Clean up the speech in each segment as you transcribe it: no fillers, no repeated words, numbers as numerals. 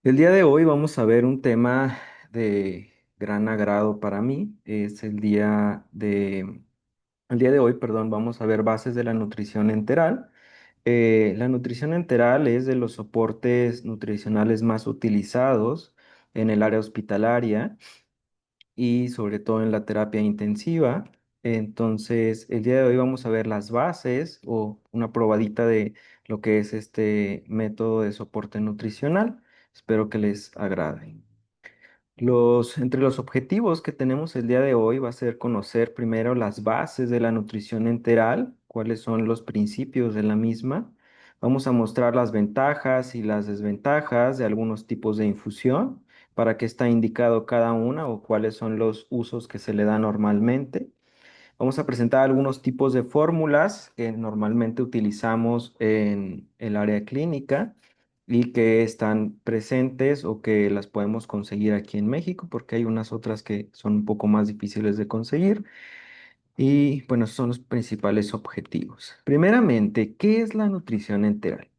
El día de hoy vamos a ver un tema de gran agrado para mí. Es el día de hoy, perdón, vamos a ver bases de la nutrición enteral. La nutrición enteral es de los soportes nutricionales más utilizados en el área hospitalaria y sobre todo en la terapia intensiva. Entonces, el día de hoy vamos a ver las bases o una probadita de lo que es este método de soporte nutricional. Espero que les agrade. Entre los objetivos que tenemos el día de hoy va a ser conocer primero las bases de la nutrición enteral, cuáles son los principios de la misma. Vamos a mostrar las ventajas y las desventajas de algunos tipos de infusión, para qué está indicado cada una o cuáles son los usos que se le da normalmente. Vamos a presentar algunos tipos de fórmulas que normalmente utilizamos en el área clínica y que están presentes o que las podemos conseguir aquí en México, porque hay unas otras que son un poco más difíciles de conseguir. Y bueno, esos son los principales objetivos. Primeramente, ¿qué es la nutrición enteral?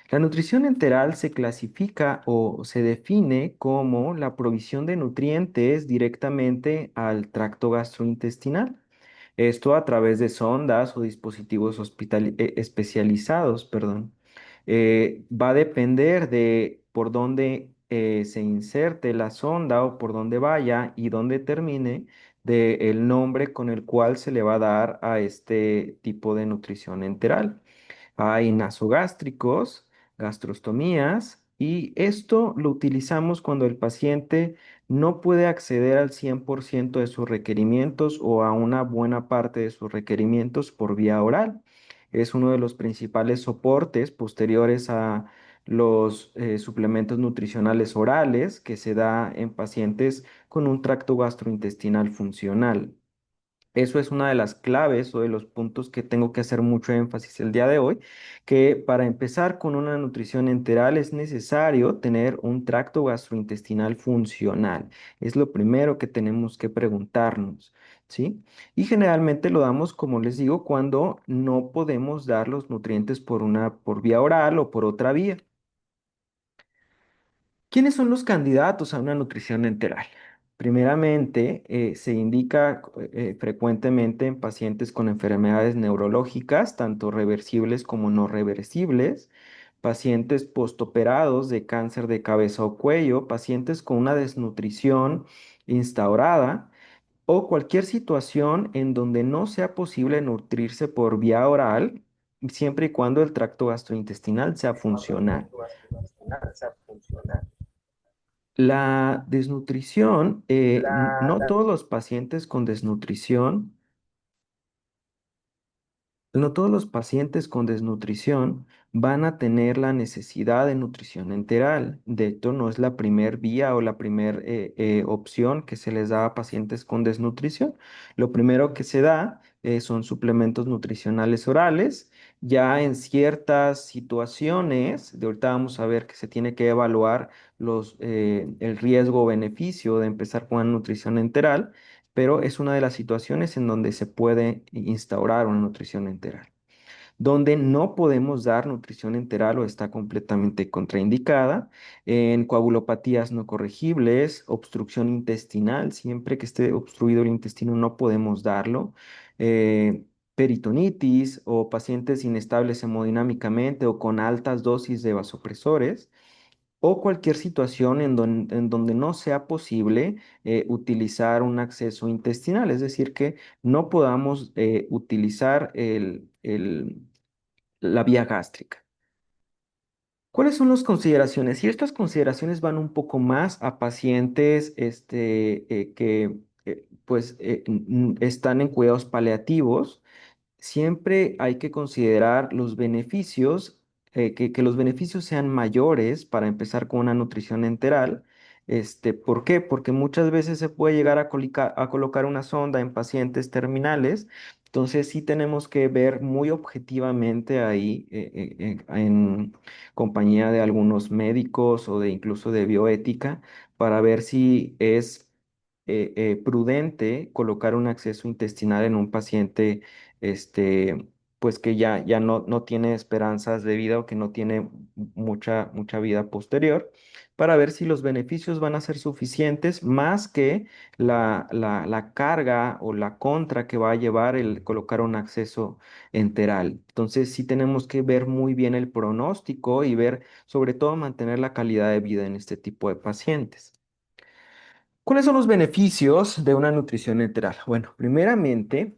La nutrición enteral se clasifica o se define como la provisión de nutrientes directamente al tracto gastrointestinal. Esto a través de sondas o dispositivos especializados, perdón. Va a depender de por dónde se inserte la sonda o por dónde vaya y dónde termine del nombre con el cual se le va a dar a este tipo de nutrición enteral. Hay nasogástricos, gastrostomías, y esto lo utilizamos cuando el paciente no puede acceder al 100% de sus requerimientos o a una buena parte de sus requerimientos por vía oral. Es uno de los principales soportes posteriores a los suplementos nutricionales orales que se da en pacientes con un tracto gastrointestinal funcional. Eso es una de las claves o de los puntos que tengo que hacer mucho énfasis el día de hoy, que para empezar con una nutrición enteral es necesario tener un tracto gastrointestinal funcional. Es lo primero que tenemos que preguntarnos, ¿sí? Y generalmente lo damos, como les digo, cuando no podemos dar los nutrientes por vía oral o por otra vía. ¿Quiénes son los candidatos a una nutrición enteral? Primeramente, se indica frecuentemente en pacientes con enfermedades neurológicas, tanto reversibles como no reversibles, pacientes postoperados de cáncer de cabeza o cuello, pacientes con una desnutrición instaurada o cualquier situación en donde no sea posible nutrirse por vía oral, siempre y cuando el tracto gastrointestinal sea Cuando el funcional. tracto gastrointestinal sea funcional. La desnutrición, no La todos los pacientes con desnutrición, no todos los pacientes con desnutrición van a tener la necesidad de nutrición enteral. De hecho, no es la primer vía o la primer opción que se les da a pacientes con desnutrición. Lo primero que se da son suplementos nutricionales orales. Ya en ciertas situaciones, de ahorita vamos a ver que se tiene que evaluar el riesgo o beneficio de empezar con una nutrición enteral, pero es una de las situaciones en donde se puede instaurar una nutrición enteral. Donde no podemos dar nutrición enteral o está completamente contraindicada, en coagulopatías no corregibles, obstrucción intestinal, siempre que esté obstruido el intestino no podemos darlo, peritonitis o pacientes inestables hemodinámicamente o con altas dosis de vasopresores o cualquier situación en donde no sea posible utilizar un acceso intestinal, es decir, que no podamos utilizar la vía gástrica. ¿Cuáles son las consideraciones? Y estas consideraciones van un poco más a pacientes que están en cuidados paliativos. Siempre hay que considerar los beneficios, que los beneficios sean mayores para empezar con una nutrición enteral. ¿Por qué? Porque muchas veces se puede llegar a colocar una sonda en pacientes terminales. Entonces sí tenemos que ver muy objetivamente ahí, en compañía de algunos médicos o de incluso de bioética, para ver si es prudente colocar un acceso intestinal en un paciente. pues que ya no tiene esperanzas de vida o que no tiene mucha vida posterior, para ver si los beneficios van a ser suficientes más que la carga o la contra que va a llevar el colocar un acceso enteral. Entonces sí tenemos que ver muy bien el pronóstico y ver sobre todo mantener la calidad de vida en este tipo de pacientes. ¿Cuáles son los beneficios de una nutrición enteral? Bueno, primeramente,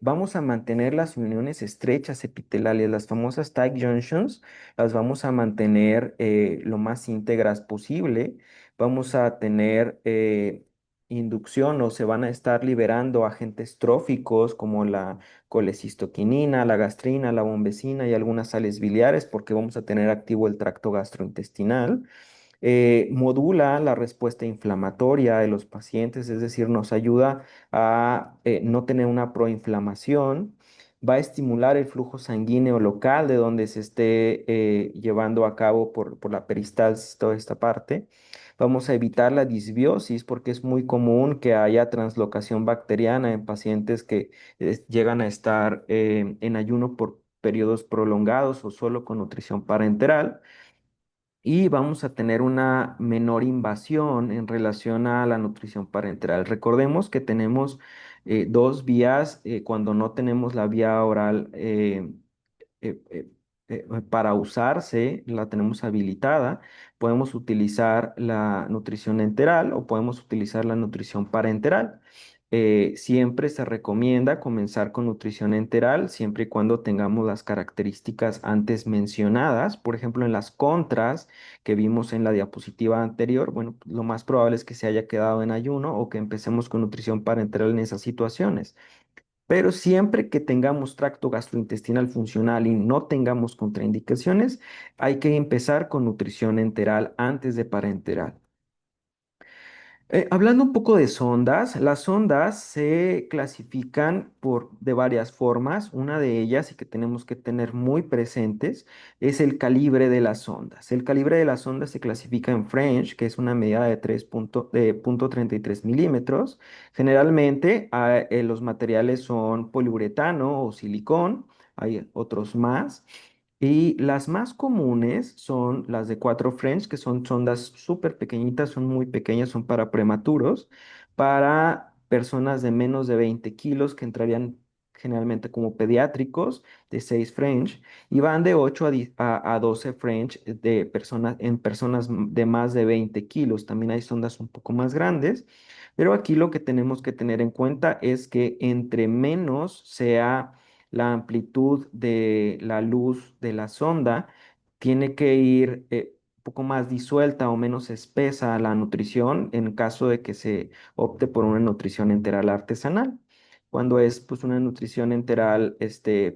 vamos a mantener las uniones estrechas epitelales, las famosas tight junctions, las vamos a mantener lo más íntegras posible. Vamos a tener inducción o se van a estar liberando agentes tróficos como la colecistoquinina, la gastrina, la bombecina y algunas sales biliares porque vamos a tener activo el tracto gastrointestinal. Modula la respuesta inflamatoria de los pacientes, es decir, nos ayuda a no tener una proinflamación, va a estimular el flujo sanguíneo local de donde se esté llevando a cabo por la peristalsis toda esta parte. Vamos a evitar la disbiosis porque es muy común que haya translocación bacteriana en pacientes que llegan a estar en ayuno por periodos prolongados o solo con nutrición parenteral y vamos a tener una menor invasión en relación a la nutrición parenteral. Recordemos que tenemos dos vías cuando no tenemos la vía oral eh, eh, para usarse, la tenemos habilitada. Podemos utilizar la nutrición enteral o podemos utilizar la nutrición parenteral. Siempre se recomienda comenzar con nutrición enteral, siempre y cuando tengamos las características antes mencionadas. Por ejemplo, en las contras que vimos en la diapositiva anterior, bueno, lo más probable es que se haya quedado en ayuno o que empecemos con nutrición parenteral en esas situaciones. Pero siempre que tengamos tracto gastrointestinal funcional y no tengamos contraindicaciones, hay que empezar con nutrición enteral antes de parenteral. Hablando un poco de sondas, las sondas se clasifican de varias formas. Una de ellas, y que tenemos que tener muy presentes, es el calibre de las sondas. El calibre de las sondas se clasifica en French, que es una medida de 3.33 milímetros. Generalmente, los materiales son poliuretano o silicón, hay otros más. Y las más comunes son las de 4 French, que son sondas súper pequeñitas, son muy pequeñas, son para prematuros, para personas de menos de 20 kilos que entrarían generalmente como pediátricos, de 6 French, y van de 8 a 12 French en personas de más de 20 kilos. También hay sondas un poco más grandes, pero aquí lo que tenemos que tener en cuenta es que entre menos sea la amplitud de la luz de la sonda, tiene que ir un poco más disuelta o menos espesa la nutrición en caso de que se opte por una nutrición enteral artesanal. Cuando es pues una nutrición enteral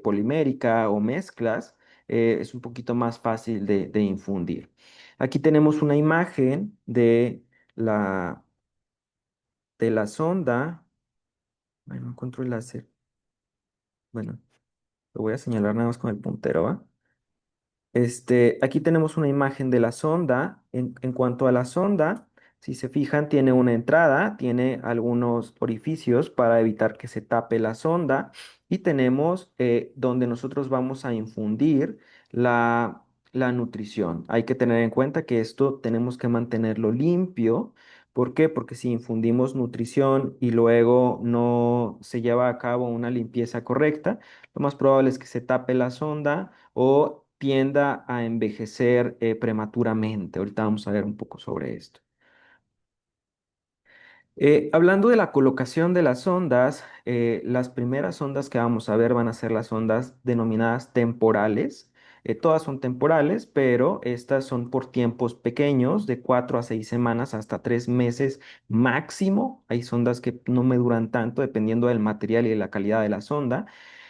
polimérica o mezclas, es un poquito más fácil de infundir. Aquí tenemos una imagen la, de la sonda. Bueno, no encuentro el láser. Bueno, lo voy a señalar nada más con el puntero, ¿va? Aquí tenemos una imagen de la sonda. En cuanto a la sonda, si se fijan, tiene una entrada, tiene algunos orificios para evitar que se tape la sonda y tenemos donde nosotros vamos a infundir la nutrición. Hay que tener en cuenta que esto tenemos que mantenerlo limpio. ¿Por qué? Porque si infundimos nutrición y luego no se lleva a cabo una limpieza correcta, lo más probable es que se tape la sonda o tienda a envejecer prematuramente. Ahorita vamos a ver un poco sobre esto. Hablando de la colocación de las ondas, las primeras ondas que vamos a ver van a ser las ondas denominadas temporales. Todas son temporales, pero estas son por tiempos pequeños, de 4 a 6 semanas hasta 3 meses máximo. Hay sondas que no me duran tanto, dependiendo del material y de la calidad de la sonda.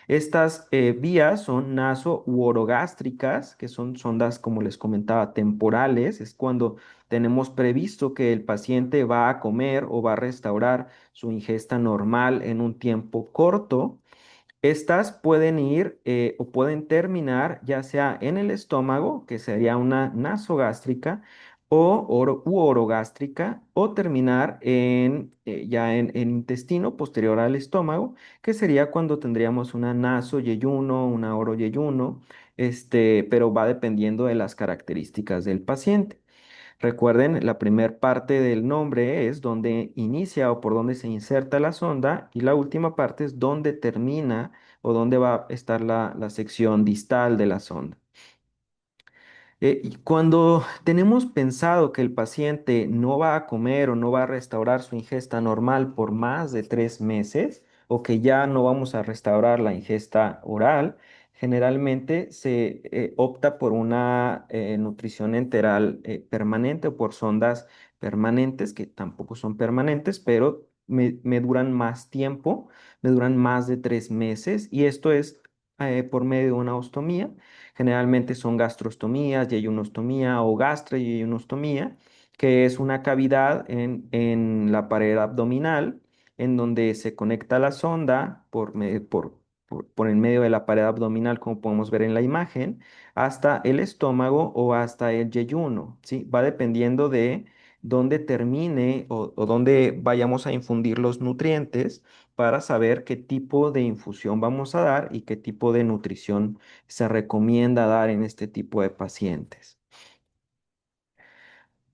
Estas vías son naso u orogástricas, que son sondas, como les comentaba, temporales. Es cuando tenemos previsto que el paciente va a comer o va a restaurar su ingesta normal en un tiempo corto. Estas pueden ir o pueden terminar ya sea en el estómago, que sería una nasogástrica, u orogástrica o terminar en intestino posterior al estómago, que sería cuando tendríamos una nasoyeyuno, una oroyeyuno, pero va dependiendo de las características del paciente. Recuerden, la primer parte del nombre es donde inicia o por donde se inserta la sonda y la última parte es donde termina o donde va a estar la sección distal de la sonda. Y cuando tenemos pensado que el paciente no va a comer o no va a restaurar su ingesta normal por más de 3 meses, o que ya no vamos a restaurar la ingesta oral, generalmente se opta por una nutrición enteral permanente o por sondas permanentes, que tampoco son permanentes, pero me duran más tiempo, me duran más de 3 meses, y esto es por medio de una ostomía. Generalmente son gastrostomías, yeyunostomía o gastrayeyunostomía, que es una cavidad en la pared abdominal en donde se conecta la sonda por en medio de la pared abdominal, como podemos ver en la imagen, hasta el estómago o hasta el yeyuno, ¿sí? Va dependiendo de dónde termine o dónde vayamos a infundir los nutrientes para saber qué tipo de infusión vamos a dar y qué tipo de nutrición se recomienda dar en este tipo de pacientes.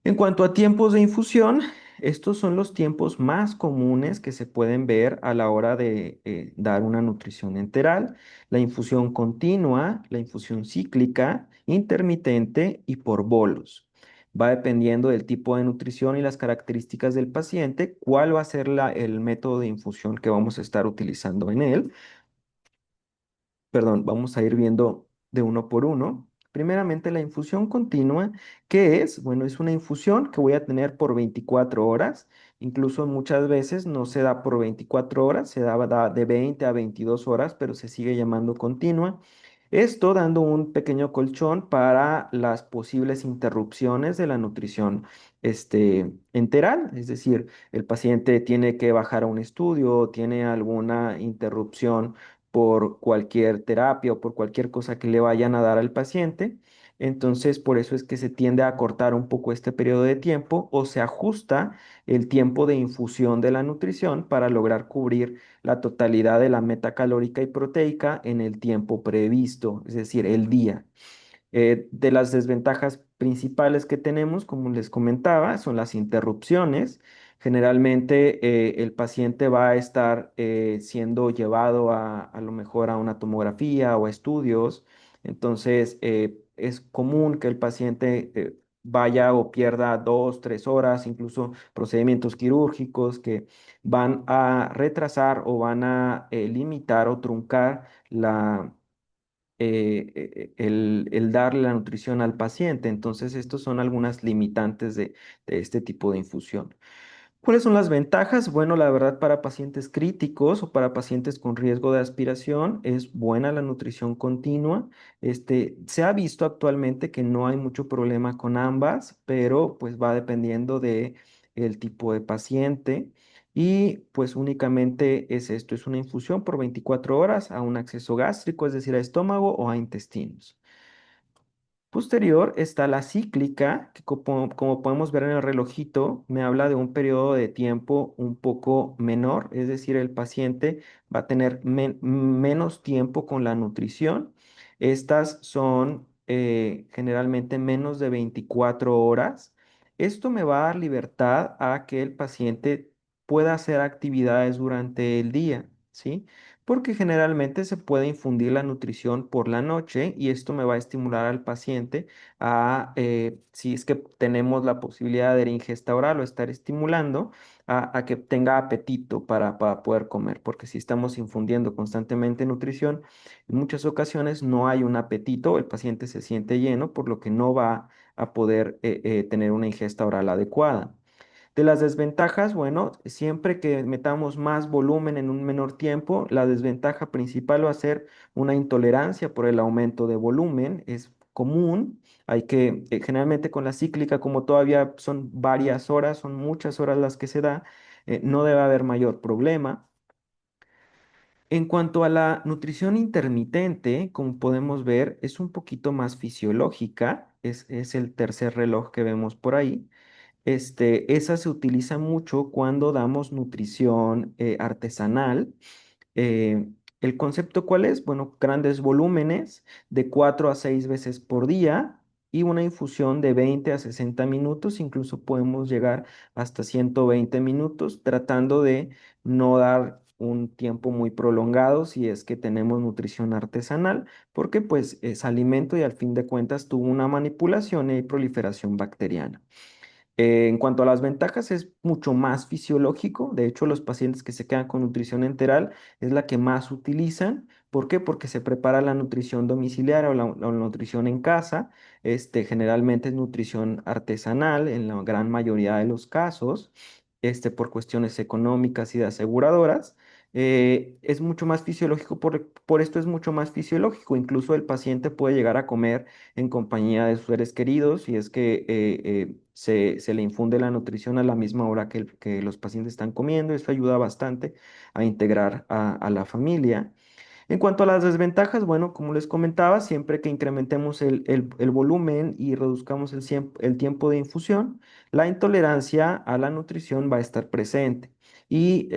En cuanto a tiempos de infusión, estos son los tiempos más comunes que se pueden ver a la hora de dar una nutrición enteral: la infusión continua, la infusión cíclica, intermitente y por bolos. Va dependiendo del tipo de nutrición y las características del paciente, cuál va a ser el método de infusión que vamos a estar utilizando en él. Perdón, vamos a ir viendo de uno por uno. Primeramente, la infusión continua. ¿Qué es? Bueno, es una infusión que voy a tener por 24 horas. Incluso muchas veces no se da por 24 horas, da de 20 a 22 horas, pero se sigue llamando continua. Esto dando un pequeño colchón para las posibles interrupciones de la nutrición enteral, es decir, el paciente tiene que bajar a un estudio, tiene alguna interrupción por cualquier terapia o por cualquier cosa que le vayan a dar al paciente. Entonces, por eso es que se tiende a acortar un poco este periodo de tiempo o se ajusta el tiempo de infusión de la nutrición para lograr cubrir la totalidad de la meta calórica y proteica en el tiempo previsto, es decir, el día. De las desventajas principales que tenemos, como les comentaba, son las interrupciones. Generalmente el paciente va a estar siendo llevado a lo mejor a una tomografía o a estudios. Entonces es común que el paciente vaya o pierda 2, 3 horas, incluso procedimientos quirúrgicos que van a retrasar o van a limitar o truncar el darle la nutrición al paciente. Entonces, estos son algunas limitantes de este tipo de infusión. ¿Cuáles son las ventajas? Bueno, la verdad, para pacientes críticos o para pacientes con riesgo de aspiración es buena la nutrición continua. Se ha visto actualmente que no hay mucho problema con ambas, pero pues va dependiendo de el tipo de paciente. Y pues únicamente es esto, es una infusión por 24 horas a un acceso gástrico, es decir, a estómago o a intestinos. Posterior está la cíclica, que como podemos ver en el relojito, me habla de un periodo de tiempo un poco menor, es decir, el paciente va a tener menos tiempo con la nutrición. Estas son generalmente menos de 24 horas. Esto me va a dar libertad a que el paciente pueda hacer actividades durante el día, ¿sí? Porque generalmente se puede infundir la nutrición por la noche y esto me va a estimular al paciente si es que tenemos la posibilidad de ingesta oral o estar estimulando, a que tenga apetito para poder comer, porque si estamos infundiendo constantemente nutrición, en muchas ocasiones no hay un apetito, el paciente se siente lleno, por lo que no va a poder tener una ingesta oral adecuada. De las desventajas, bueno, siempre que metamos más volumen en un menor tiempo, la desventaja principal va a ser una intolerancia por el aumento de volumen. Es común, generalmente con la cíclica, como todavía son varias horas, son muchas horas las que se da, no debe haber mayor problema. En cuanto a la nutrición intermitente, como podemos ver, es un poquito más fisiológica, es el tercer reloj que vemos por ahí. Esa se utiliza mucho cuando damos nutrición artesanal. Eh, ¿El concepto cuál es? Bueno, grandes volúmenes de 4 a 6 veces por día y una infusión de 20 a 60 minutos, incluso podemos llegar hasta 120 minutos, tratando de no dar un tiempo muy prolongado si es que tenemos nutrición artesanal, porque pues es alimento y al fin de cuentas tuvo una manipulación y proliferación bacteriana. En cuanto a las ventajas, es mucho más fisiológico. De hecho, los pacientes que se quedan con nutrición enteral es la que más utilizan. ¿Por qué? Porque se prepara la nutrición domiciliaria o la nutrición en casa. Generalmente es nutrición artesanal en la gran mayoría de los casos, por cuestiones económicas y de aseguradoras. Es mucho más fisiológico, por esto es mucho más fisiológico. Incluso el paciente puede llegar a comer en compañía de sus seres queridos y es que se le infunde la nutrición a la misma hora que los pacientes están comiendo. Eso ayuda bastante a integrar a la familia. En cuanto a las desventajas, bueno, como les comentaba, siempre que incrementemos el volumen y reduzcamos el tiempo de infusión, la intolerancia a la nutrición va a estar presente. Y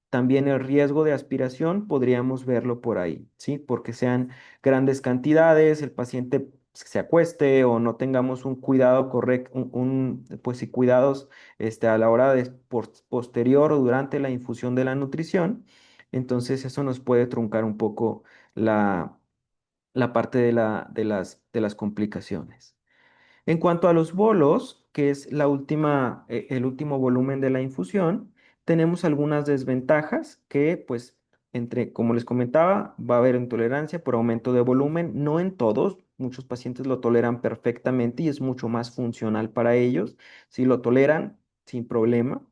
también el riesgo de aspiración podríamos verlo por ahí, ¿sí? Porque sean grandes cantidades, el paciente se acueste o no tengamos un cuidado correcto, pues sí, cuidados a la hora de posterior o durante la infusión de la nutrición. Entonces eso nos puede truncar un poco la, la parte de las complicaciones. En cuanto a los bolos, que es el último volumen de la infusión, tenemos algunas desventajas que, pues, como les comentaba, va a haber intolerancia por aumento de volumen, no en todos, muchos pacientes lo toleran perfectamente y es mucho más funcional para ellos, si lo toleran sin problema.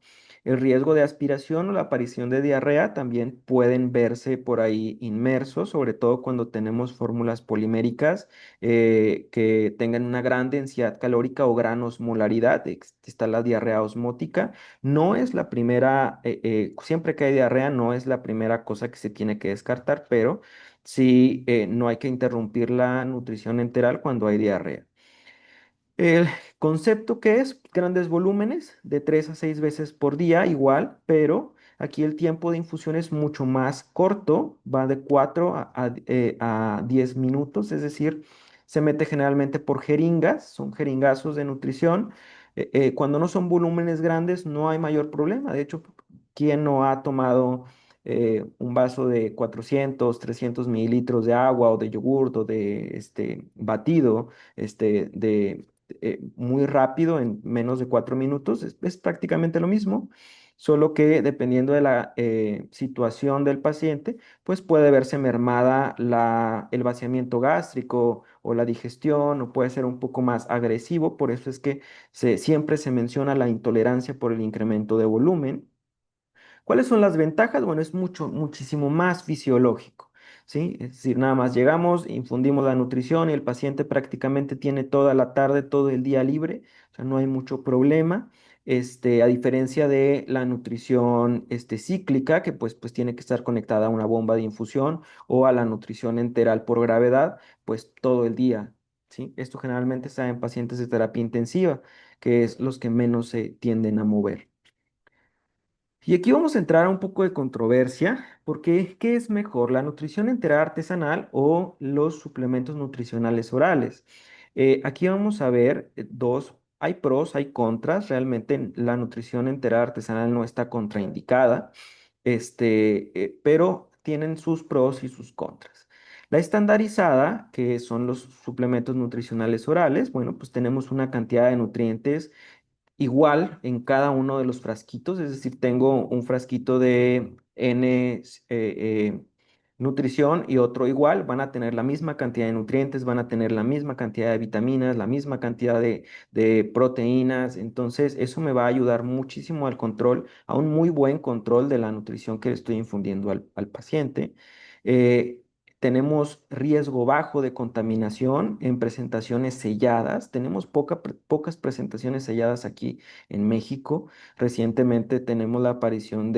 El riesgo de aspiración o la aparición de diarrea también pueden verse por ahí inmersos, sobre todo cuando tenemos fórmulas poliméricas que tengan una gran densidad calórica o gran osmolaridad. Está la diarrea osmótica. No es la primera, siempre que hay diarrea, no es la primera cosa que se tiene que descartar, pero sí no hay que interrumpir la nutrición enteral cuando hay diarrea. El concepto que es grandes volúmenes de 3 a 6 veces por día, igual, pero aquí el tiempo de infusión es mucho más corto, va de 4 a 10 minutos, es decir, se mete generalmente por jeringas, son jeringazos de nutrición. Cuando no son volúmenes grandes no hay mayor problema. De hecho, ¿quién no ha tomado un vaso de 400, 300 mililitros de agua o de yogurt o de batido? Muy rápido, en menos de 4 minutos. Es prácticamente lo mismo, solo que dependiendo de la situación del paciente, pues puede verse mermada el vaciamiento gástrico o la digestión, o puede ser un poco más agresivo. Por eso es que siempre se menciona la intolerancia por el incremento de volumen. ¿Cuáles son las ventajas? Bueno, es muchísimo más fisiológico, ¿sí? Es decir, nada más llegamos, infundimos la nutrición y el paciente prácticamente tiene toda la tarde, todo el día libre, o sea, no hay mucho problema. A diferencia de la nutrición cíclica, que pues tiene que estar conectada a una bomba de infusión o a la nutrición enteral por gravedad, pues todo el día, ¿sí? Esto generalmente está en pacientes de terapia intensiva, que es los que menos se tienden a mover. Y aquí vamos a entrar a un poco de controversia, porque ¿qué es mejor, la nutrición entera artesanal o los suplementos nutricionales orales? Aquí vamos a ver hay pros, hay contras. Realmente la nutrición entera artesanal no está contraindicada, pero tienen sus pros y sus contras. La estandarizada, que son los suplementos nutricionales orales, bueno, pues tenemos una cantidad de nutrientes igual en cada uno de los frasquitos, es decir, tengo un frasquito de nutrición y otro igual, van a tener la misma cantidad de nutrientes, van a tener la misma cantidad de vitaminas, la misma cantidad de proteínas. Entonces eso me va a ayudar muchísimo al control, a un muy buen control de la nutrición que le estoy infundiendo al paciente. Eh, Tenemos riesgo bajo de contaminación en presentaciones selladas. Tenemos pocas presentaciones selladas aquí en México. Recientemente tenemos la aparición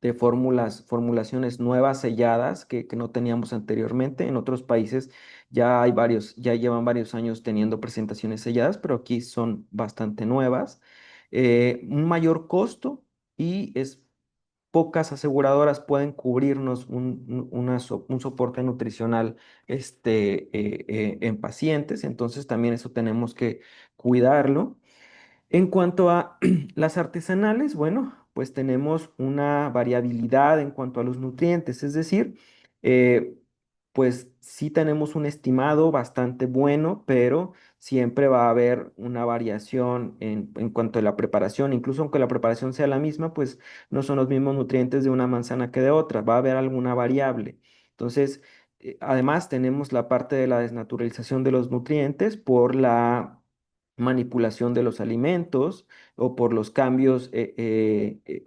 de formulaciones nuevas selladas que no teníamos anteriormente. En otros países ya llevan varios años teniendo presentaciones selladas, pero aquí son bastante nuevas. Un mayor costo y pocas aseguradoras pueden cubrirnos un soporte nutricional en pacientes, entonces también eso tenemos que cuidarlo. En cuanto a las artesanales, bueno, pues tenemos una variabilidad en cuanto a los nutrientes, es decir, eh, pues sí tenemos un estimado bastante bueno, pero siempre va a haber una variación en cuanto a la preparación, incluso aunque la preparación sea la misma, pues no son los mismos nutrientes de una manzana que de otra, va a haber alguna variable. Entonces, además tenemos la parte de la desnaturalización de los nutrientes por la manipulación de los alimentos o por los cambios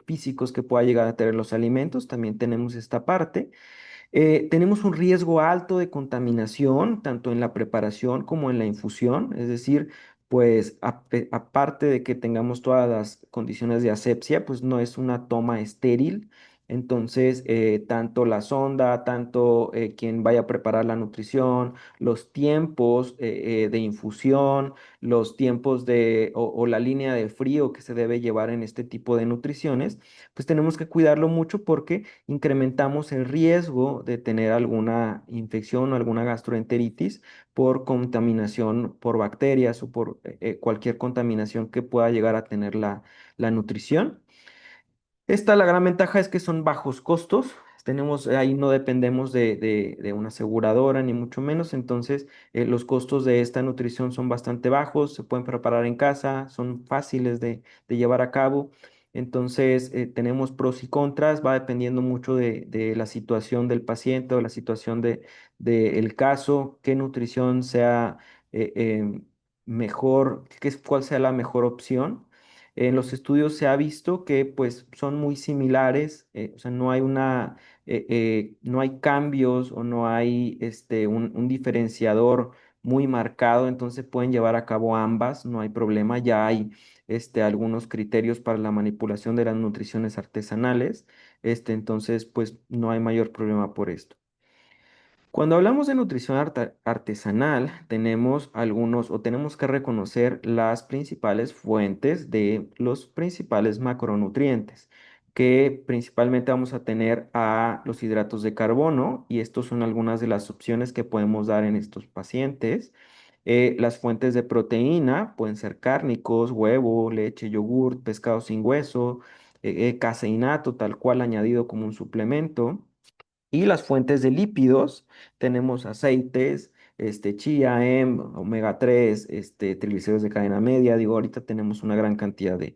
físicos que pueda llegar a tener los alimentos. También tenemos esta parte. Tenemos un riesgo alto de contaminación, tanto en la preparación como en la infusión, es decir, pues aparte de que tengamos todas las condiciones de asepsia, pues no es una toma estéril. Entonces, tanto la sonda, tanto quien vaya a preparar la nutrición, los tiempos de infusión, los tiempos o la línea de frío que se debe llevar en este tipo de nutriciones, pues tenemos que cuidarlo mucho porque incrementamos el riesgo de tener alguna infección o alguna gastroenteritis por contaminación por bacterias o por cualquier contaminación que pueda llegar a tener la nutrición. Esta, la gran ventaja es que son bajos costos. Ahí no dependemos de una aseguradora, ni mucho menos. Entonces, los costos de esta nutrición son bastante bajos, se pueden preparar en casa, son fáciles de llevar a cabo. Entonces, tenemos pros y contras, va dependiendo mucho de la situación del paciente o la situación del caso, qué nutrición sea mejor, cuál sea la mejor opción. En los estudios se ha visto que pues son muy similares, o sea, no hay cambios o no hay un diferenciador muy marcado, entonces pueden llevar a cabo ambas, no hay problema, ya hay algunos criterios para la manipulación de las nutriciones artesanales, entonces pues no hay mayor problema por esto. Cuando hablamos de nutrición artesanal, tenemos que reconocer las principales fuentes de los principales macronutrientes, que principalmente vamos a tener a los hidratos de carbono, y estos son algunas de las opciones que podemos dar en estos pacientes. Las fuentes de proteína pueden ser cárnicos, huevo, leche, yogur, pescado sin hueso, caseinato, tal cual añadido como un suplemento. Y las fuentes de lípidos, tenemos aceites, chía, omega 3, triglicéridos de cadena media. Digo, ahorita tenemos una gran cantidad de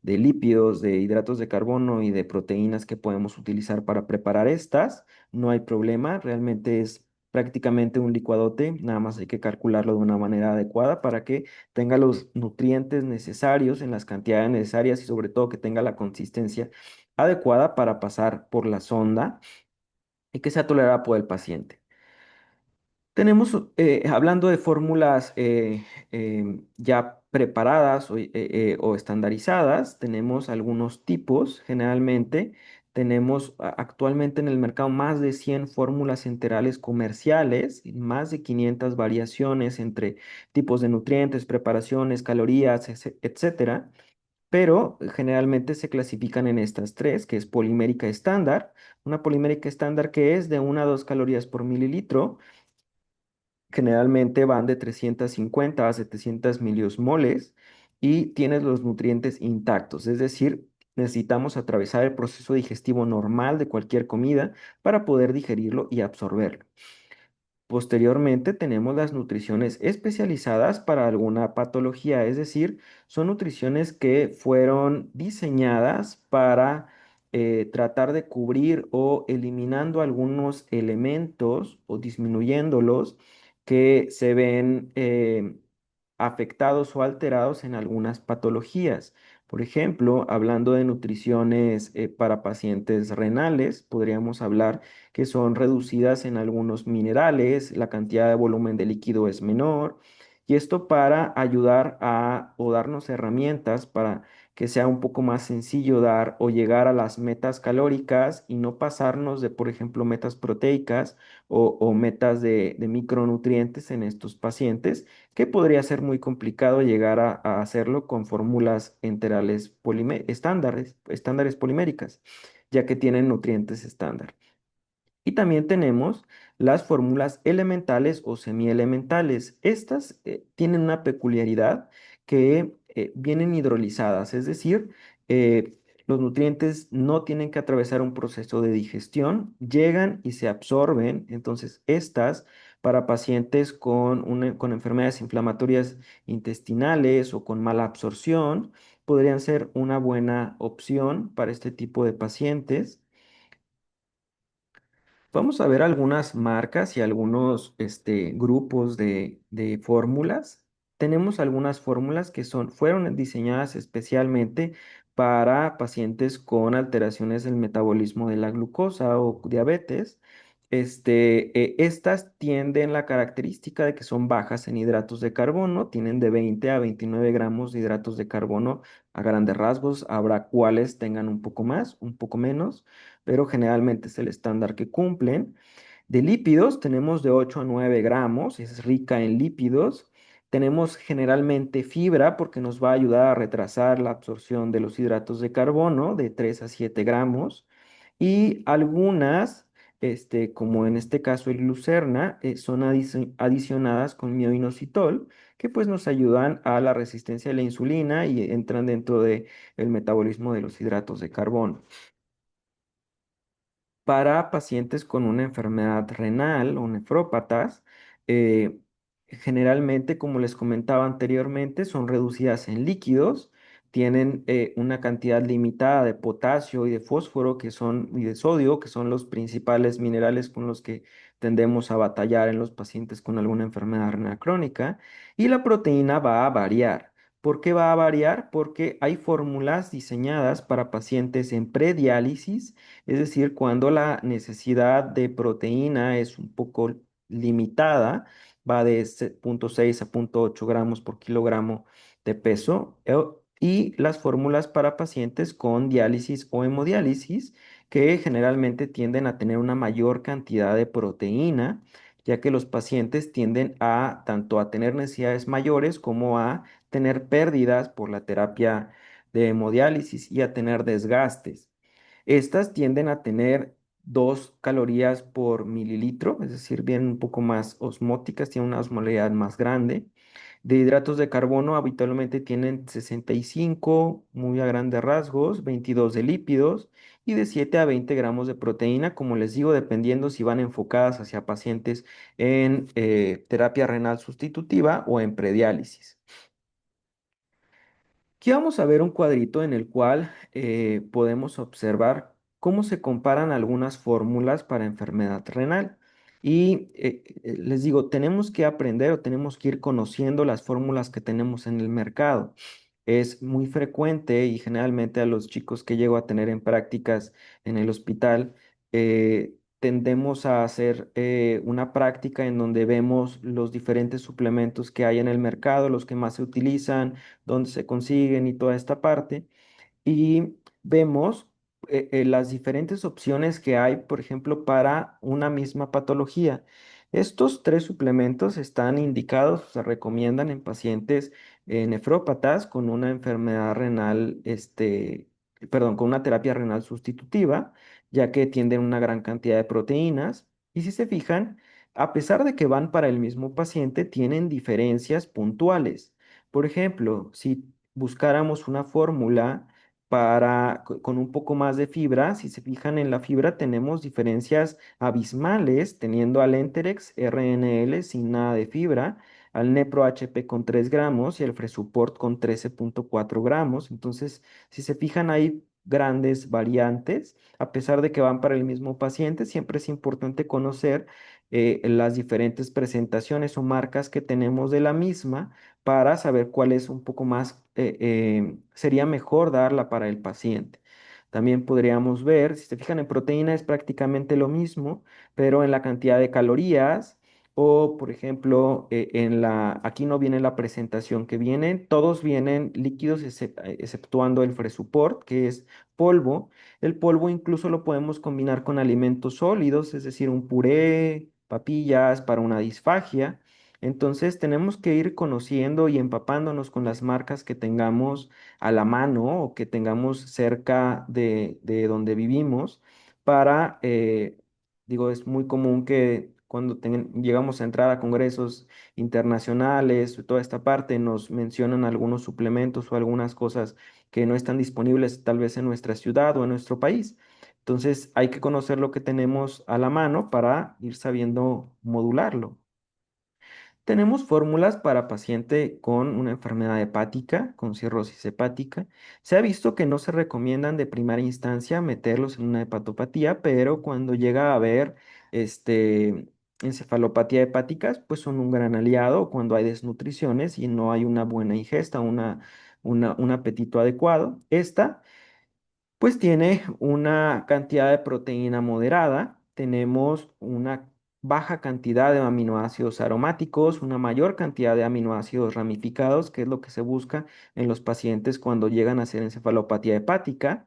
lípidos, de hidratos de carbono y de proteínas que podemos utilizar para preparar estas. No hay problema, realmente es prácticamente un licuadote, nada más hay que calcularlo de una manera adecuada para que tenga los nutrientes necesarios en las cantidades necesarias y sobre todo que tenga la consistencia adecuada para pasar por la sonda y que sea tolerada por el paciente. Tenemos, hablando de fórmulas ya preparadas o estandarizadas, tenemos algunos tipos. Generalmente tenemos actualmente en el mercado más de 100 fórmulas enterales comerciales, y más de 500 variaciones entre tipos de nutrientes, preparaciones, calorías, etcétera, pero generalmente se clasifican en estas tres, que es polimérica estándar, una polimérica estándar que es de 1 a 2 calorías por mililitro, generalmente van de 350 a 700 miliosmoles y tienes los nutrientes intactos, es decir, necesitamos atravesar el proceso digestivo normal de cualquier comida para poder digerirlo y absorberlo. Posteriormente tenemos las nutriciones especializadas para alguna patología, es decir, son nutriciones que fueron diseñadas para tratar de cubrir o eliminando algunos elementos o disminuyéndolos que se ven afectados o alterados en algunas patologías. Por ejemplo, hablando de nutriciones para pacientes renales, podríamos hablar que son reducidas en algunos minerales, la cantidad de volumen de líquido es menor, y esto para ayudar a o darnos herramientas para que sea un poco más sencillo dar o llegar a las metas calóricas y no pasarnos de, por ejemplo, metas proteicas o metas de micronutrientes en estos pacientes, que podría ser muy complicado llegar a hacerlo con fórmulas enterales estándares poliméricas, ya que tienen nutrientes estándar. Y también tenemos las fórmulas elementales o semielementales. Estas tienen una peculiaridad que vienen hidrolizadas, es decir, los nutrientes no tienen que atravesar un proceso de digestión, llegan y se absorben. Entonces, estas para pacientes con enfermedades inflamatorias intestinales o con mala absorción podrían ser una buena opción para este tipo de pacientes. Vamos a ver algunas marcas y algunos grupos de fórmulas. Tenemos algunas fórmulas que fueron diseñadas especialmente para pacientes con alteraciones del metabolismo de la glucosa o diabetes. Estas tienden la característica de que son bajas en hidratos de carbono, tienen de 20 a 29 gramos de hidratos de carbono a grandes rasgos. Habrá cuales tengan un poco más, un poco menos, pero generalmente es el estándar que cumplen. De lípidos tenemos de 8 a 9 gramos, es rica en lípidos. Tenemos generalmente fibra porque nos va a ayudar a retrasar la absorción de los hidratos de carbono de 3 a 7 gramos. Y algunas, como en este caso el glucerna, son adicionadas con mioinositol, que pues nos ayudan a la resistencia a la insulina y entran dentro del metabolismo de los hidratos de carbono. Para pacientes con una enfermedad renal o nefrópatas, eh, generalmente, como les comentaba anteriormente, son reducidas en líquidos, tienen una cantidad limitada de potasio y de fósforo y de sodio, que son los principales minerales con los que tendemos a batallar en los pacientes con alguna enfermedad renal crónica, y la proteína va a variar. ¿Por qué va a variar? Porque hay fórmulas diseñadas para pacientes en prediálisis, es decir, cuando la necesidad de proteína es un poco limitada, va de 0,6 a 0,8 gramos por kilogramo de peso, y las fórmulas para pacientes con diálisis o hemodiálisis, que generalmente tienden a tener una mayor cantidad de proteína, ya que los pacientes tienden a tanto a tener necesidades mayores como a tener pérdidas por la terapia de hemodiálisis y a tener desgastes. Estas tienden a tener 2 calorías por mililitro, es decir, vienen un poco más osmóticas, tienen una osmolaridad más grande. De hidratos de carbono habitualmente tienen 65, muy a grandes rasgos, 22 de lípidos y de 7 a 20 gramos de proteína, como les digo, dependiendo si van enfocadas hacia pacientes en terapia renal sustitutiva o en prediálisis. Aquí vamos a ver un cuadrito en el cual podemos observar cómo se comparan algunas fórmulas para enfermedad renal. Y les digo, tenemos que aprender o tenemos que ir conociendo las fórmulas que tenemos en el mercado. Es muy frecuente y generalmente a los chicos que llego a tener en prácticas en el hospital, tendemos a hacer una práctica en donde vemos los diferentes suplementos que hay en el mercado, los que más se utilizan, dónde se consiguen y toda esta parte. Y vemos las diferentes opciones que hay, por ejemplo, para una misma patología. Estos 3 suplementos están indicados, se recomiendan en pacientes nefrópatas con una enfermedad renal, perdón, con una terapia renal sustitutiva, ya que tienen una gran cantidad de proteínas. Y si se fijan, a pesar de que van para el mismo paciente, tienen diferencias puntuales. Por ejemplo, si buscáramos una fórmula con un poco más de fibra, si se fijan en la fibra, tenemos diferencias abismales, teniendo al Enterex RNL sin nada de fibra, al Nepro HP con 3 gramos y al Fresuport con 13,4 gramos. Entonces, si se fijan, hay grandes variantes, a pesar de que van para el mismo paciente, siempre es importante conocer las diferentes presentaciones o marcas que tenemos de la misma para saber cuál es un poco más, sería mejor darla para el paciente. También podríamos ver, si se fijan en proteína es prácticamente lo mismo, pero en la cantidad de calorías, O, por ejemplo, aquí no viene la presentación que vienen, todos vienen líquidos exceptuando el Fresuport, que es polvo. El polvo incluso lo podemos combinar con alimentos sólidos, es decir, un puré, papillas para una disfagia. Entonces tenemos que ir conociendo y empapándonos con las marcas que tengamos a la mano o que tengamos cerca de donde vivimos para, digo, es muy común que cuando llegamos a entrar a congresos internacionales, toda esta parte, nos mencionan algunos suplementos o algunas cosas que no están disponibles tal vez en nuestra ciudad o en nuestro país. Entonces hay que conocer lo que tenemos a la mano para ir sabiendo modularlo. Tenemos fórmulas para paciente con una enfermedad hepática, con cirrosis hepática. Se ha visto que no se recomiendan de primera instancia meterlos en una hepatopatía, pero cuando llega a haber encefalopatía hepática, pues son un gran aliado cuando hay desnutriciones y no hay una buena ingesta, un apetito adecuado. Esta pues tiene una cantidad de proteína moderada, tenemos una baja cantidad de aminoácidos aromáticos, una mayor cantidad de aminoácidos ramificados, que es lo que se busca en los pacientes cuando llegan a hacer encefalopatía hepática.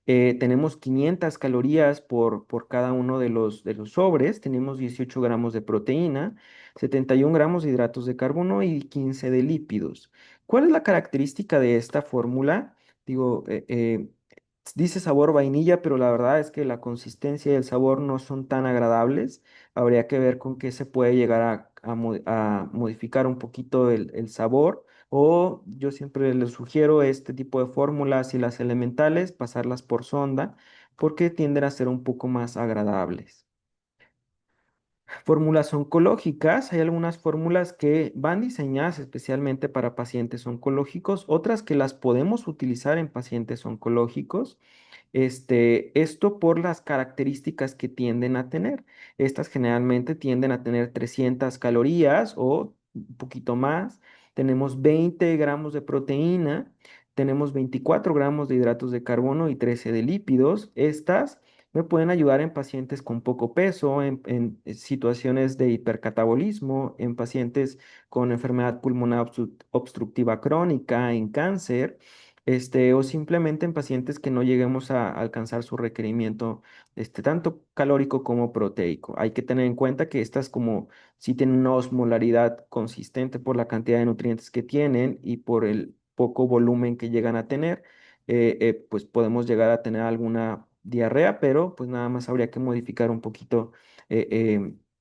Tenemos 500 calorías por cada uno de los sobres, tenemos 18 gramos de proteína, 71 gramos de hidratos de carbono y 15 de lípidos. ¿Cuál es la característica de esta fórmula? Digo, dice sabor vainilla, pero la verdad es que la consistencia y el sabor no son tan agradables. Habría que ver con qué se puede llegar a modificar un poquito el sabor. O yo siempre les sugiero este tipo de fórmulas y las elementales, pasarlas por sonda, porque tienden a ser un poco más agradables. Fórmulas oncológicas, hay algunas fórmulas que van diseñadas especialmente para pacientes oncológicos, otras que las podemos utilizar en pacientes oncológicos. Esto por las características que tienden a tener. Estas generalmente tienden a tener 300 calorías o un poquito más. Tenemos 20 gramos de proteína, tenemos 24 gramos de hidratos de carbono y 13 de lípidos. Estas me pueden ayudar en pacientes con poco peso, en situaciones de hipercatabolismo, en pacientes con enfermedad pulmonar obstructiva crónica, en cáncer o simplemente en pacientes que no lleguemos a alcanzar su requerimiento, tanto calórico como proteico. Hay que tener en cuenta que estas como sí tienen una osmolaridad consistente por la cantidad de nutrientes que tienen y por el poco volumen que llegan a tener, pues podemos llegar a tener alguna diarrea, pero pues nada más habría que modificar un poquito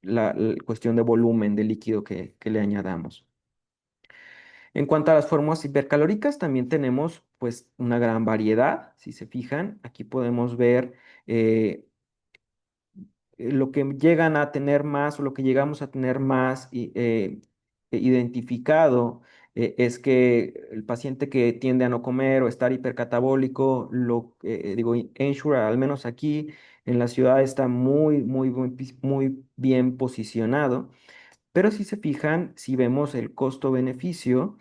la cuestión de volumen de líquido que le añadamos. En cuanto a las fórmulas hipercalóricas, también tenemos pues una gran variedad. Si se fijan, aquí podemos ver eh, lo que llegan a tener más o lo que llegamos a tener más identificado es que el paciente que tiende a no comer o estar hipercatabólico, digo, Ensure, al menos aquí en la ciudad está muy bien posicionado. Pero si se fijan, si vemos el costo-beneficio,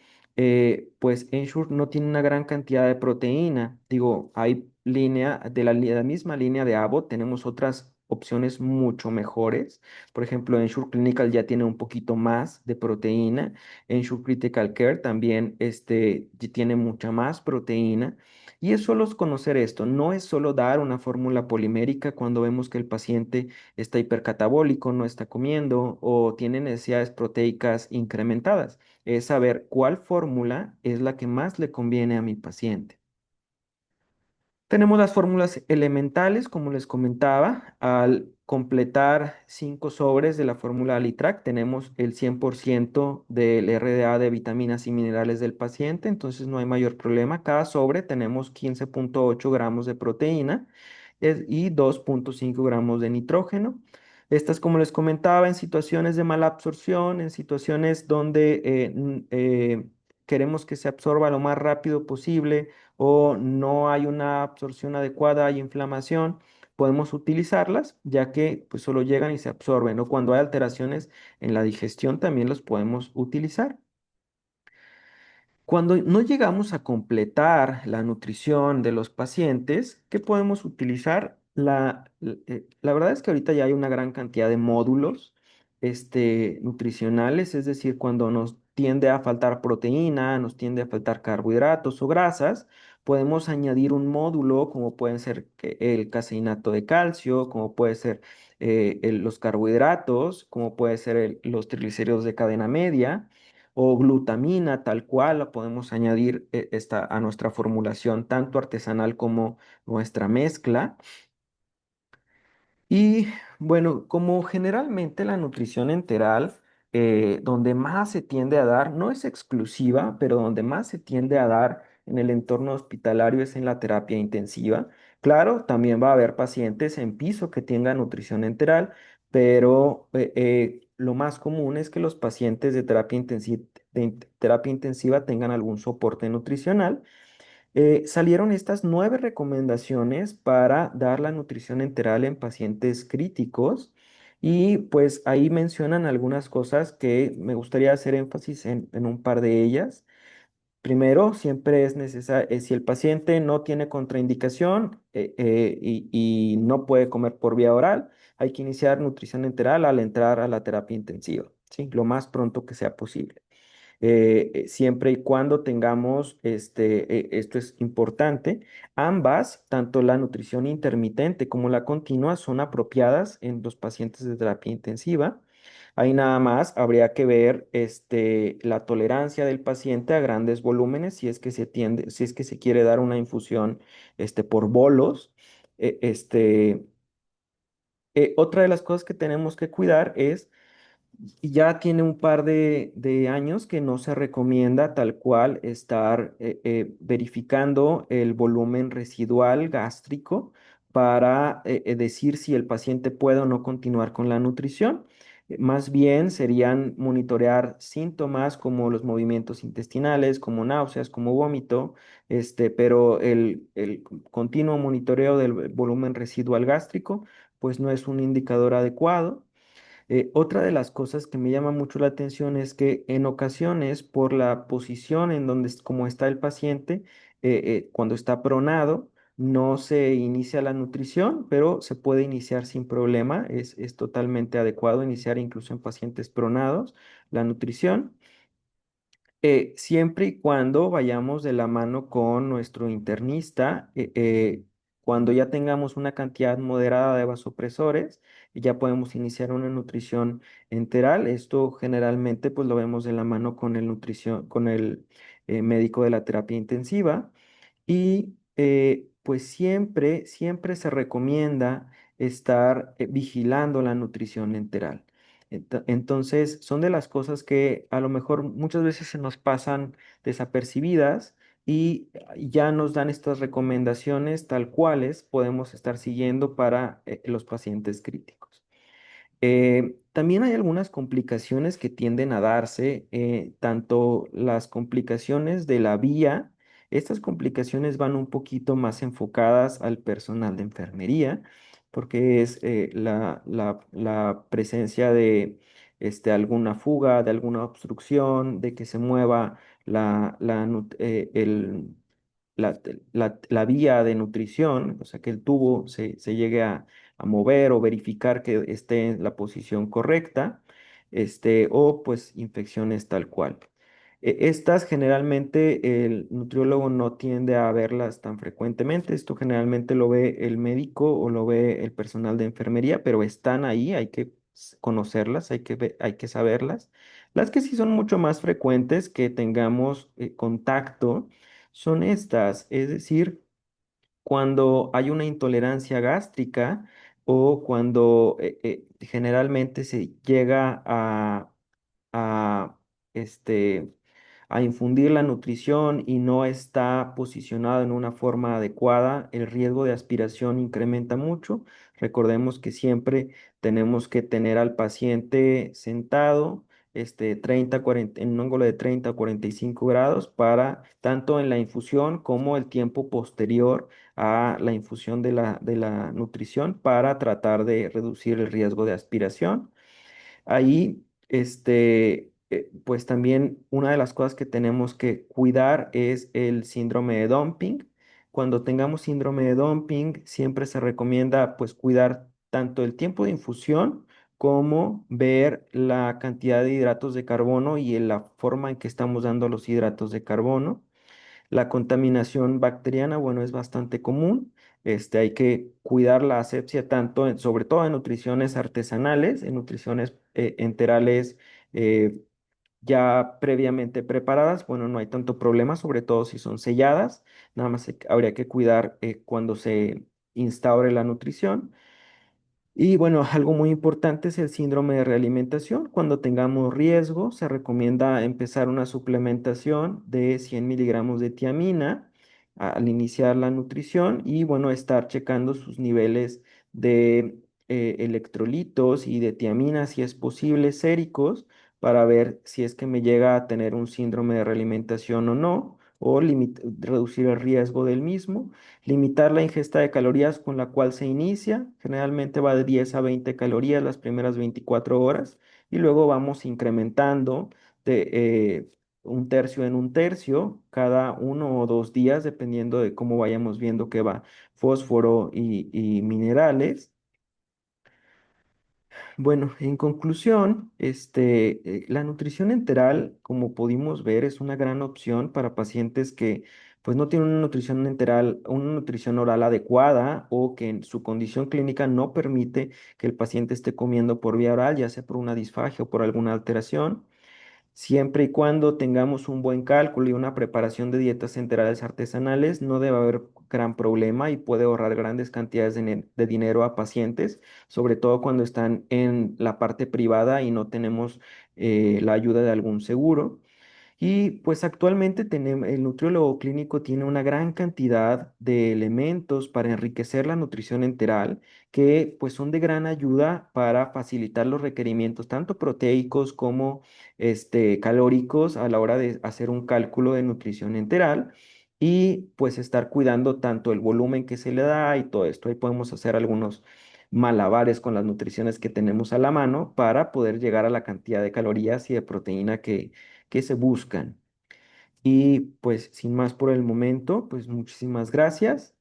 pues Ensure no tiene una gran cantidad de proteína. Digo, hay la misma línea de Abbott, tenemos otras opciones mucho mejores. Por ejemplo, Ensure Clinical ya tiene un poquito más de proteína. Ensure Critical Care también ya tiene mucha más proteína. Y es solo conocer esto, no es solo dar una fórmula polimérica cuando vemos que el paciente está hipercatabólico, no está comiendo o tiene necesidades proteicas incrementadas. Es saber cuál fórmula es la que más le conviene a mi paciente. Tenemos las fórmulas elementales, como les comentaba, al completar 5 sobres de la fórmula Alitrac, tenemos el 100% del RDA de vitaminas y minerales del paciente, entonces no hay mayor problema. Cada sobre tenemos 15,8 gramos de proteína y 2,5 gramos de nitrógeno. Estas, como les comentaba, en situaciones de mala absorción, en situaciones donde queremos que se absorba lo más rápido posible o no hay una absorción adecuada, hay inflamación, podemos utilizarlas, ya que pues solo llegan y se absorben, o cuando hay alteraciones en la digestión también los podemos utilizar. Cuando no llegamos a completar la nutrición de los pacientes, ¿qué podemos utilizar? La verdad es que ahorita ya hay una gran cantidad de módulos. nutricionales, es decir, cuando nos tiende a faltar proteína, nos tiende a faltar carbohidratos o grasas, podemos añadir un módulo como pueden ser el caseinato de calcio, como puede ser los carbohidratos, como puede ser los triglicéridos de cadena media o glutamina tal cual, la podemos añadir a nuestra formulación tanto artesanal como nuestra mezcla. Y bueno, como generalmente la nutrición enteral, donde más se tiende a dar, no es exclusiva, pero donde más se tiende a dar en el entorno hospitalario es en la terapia intensiva. Claro, también va a haber pacientes en piso que tengan nutrición enteral, pero lo más común es que los pacientes de terapia intensiva tengan algún soporte nutricional. Salieron estas 9 recomendaciones para dar la nutrición enteral en pacientes críticos y pues ahí mencionan algunas cosas que me gustaría hacer énfasis en un par de ellas. Primero, siempre es necesario, si el paciente no tiene contraindicación y no puede comer por vía oral, hay que iniciar nutrición enteral al entrar a la terapia intensiva, ¿sí? Lo más pronto que sea posible siempre y cuando tengamos, esto es importante, ambas, tanto la nutrición intermitente como la continua, son apropiadas en los pacientes de terapia intensiva. Ahí nada más habría que ver la tolerancia del paciente a grandes volúmenes si es que se quiere dar una infusión por bolos. Eh, este, Otra de las cosas que tenemos que cuidar es y ya tiene un par de años que no se recomienda tal cual estar verificando el volumen residual gástrico para decir si el paciente puede o no continuar con la nutrición. Más bien serían monitorear síntomas como los movimientos intestinales, como náuseas, como vómito, pero el continuo monitoreo del volumen residual gástrico pues no es un indicador adecuado. Otra de las cosas que me llama mucho la atención es que en ocasiones, por la posición en donde como está el paciente, cuando está pronado, no se inicia la nutrición, pero se puede iniciar sin problema. Es totalmente adecuado iniciar incluso en pacientes pronados la nutrición siempre y cuando vayamos de la mano con nuestro internista, cuando ya tengamos una cantidad moderada de vasopresores, ya podemos iniciar una nutrición enteral. Esto generalmente pues lo vemos de la mano con con el médico de la terapia intensiva. Y pues siempre se recomienda estar vigilando la nutrición enteral. Entonces, son de las cosas que a lo mejor muchas veces se nos pasan desapercibidas y ya nos dan estas recomendaciones tal cuales podemos estar siguiendo para los pacientes críticos. También hay algunas complicaciones que tienden a darse, tanto las complicaciones de la vía, estas complicaciones van un poquito más enfocadas al personal de enfermería, porque es la presencia de alguna fuga, de alguna obstrucción, de que se mueva la, nut- la, la vía de nutrición, o sea, que el tubo se llegue a mover o verificar que esté en la posición correcta, o pues infecciones tal cual. Estas generalmente el nutriólogo no tiende a verlas tan frecuentemente, esto generalmente lo ve el médico o lo ve el personal de enfermería, pero están ahí, hay que conocerlas, hay que saberlas. Las que sí son mucho más frecuentes que tengamos contacto son estas, es decir, cuando hay una intolerancia gástrica o cuando generalmente se llega a, este, a infundir la nutrición y no está posicionado en una forma adecuada, el riesgo de aspiración incrementa mucho. Recordemos que siempre tenemos que tener al paciente sentado. 30, 40, en un ángulo de 30 a 45 grados para tanto en la infusión como el tiempo posterior a la infusión de de la nutrición para tratar de reducir el riesgo de aspiración. Ahí, pues también una de las cosas que tenemos que cuidar es el síndrome de dumping. Cuando tengamos síndrome de dumping, siempre se recomienda pues cuidar tanto el tiempo de infusión como ver la cantidad de hidratos de carbono y en la forma en que estamos dando los hidratos de carbono. La contaminación bacteriana, bueno, es bastante común. Hay que cuidar la asepsia tanto, sobre todo en nutriciones artesanales, en nutriciones enterales ya previamente preparadas. Bueno, no hay tanto problema, sobre todo si son selladas. Nada más habría que cuidar cuando se instaure la nutrición. Y bueno, algo muy importante es el síndrome de realimentación. Cuando tengamos riesgo, se recomienda empezar una suplementación de 100 miligramos de tiamina al iniciar la nutrición y bueno, estar checando sus niveles de electrolitos y de tiamina, si es posible, séricos, para ver si es que me llega a tener un síndrome de realimentación o no, o reducir el riesgo del mismo. Limitar la ingesta de calorías con la cual se inicia. Generalmente va de 10 a 20 calorías las primeras 24 horas y luego vamos incrementando de un tercio en un tercio cada 1 o 2 días, dependiendo de cómo vayamos viendo que va fósforo y minerales. Bueno, en conclusión, la nutrición enteral, como pudimos ver, es una gran opción para pacientes que pues no tienen una nutrición enteral, una nutrición oral adecuada o que en su condición clínica no permite que el paciente esté comiendo por vía oral, ya sea por una disfagia o por alguna alteración. Siempre y cuando tengamos un buen cálculo y una preparación de dietas enterales artesanales, no debe haber gran problema y puede ahorrar grandes cantidades de dinero a pacientes, sobre todo cuando están en la parte privada y no tenemos la ayuda de algún seguro. Y pues actualmente tenemos, el nutriólogo clínico tiene una gran cantidad de elementos para enriquecer la nutrición enteral que pues son de gran ayuda para facilitar los requerimientos tanto proteicos como calóricos a la hora de hacer un cálculo de nutrición enteral y pues estar cuidando tanto el volumen que se le da y todo esto. Ahí podemos hacer algunos malabares con las nutriciones que tenemos a la mano para poder llegar a la cantidad de calorías y de proteína que se buscan. Y pues sin más por el momento, pues muchísimas gracias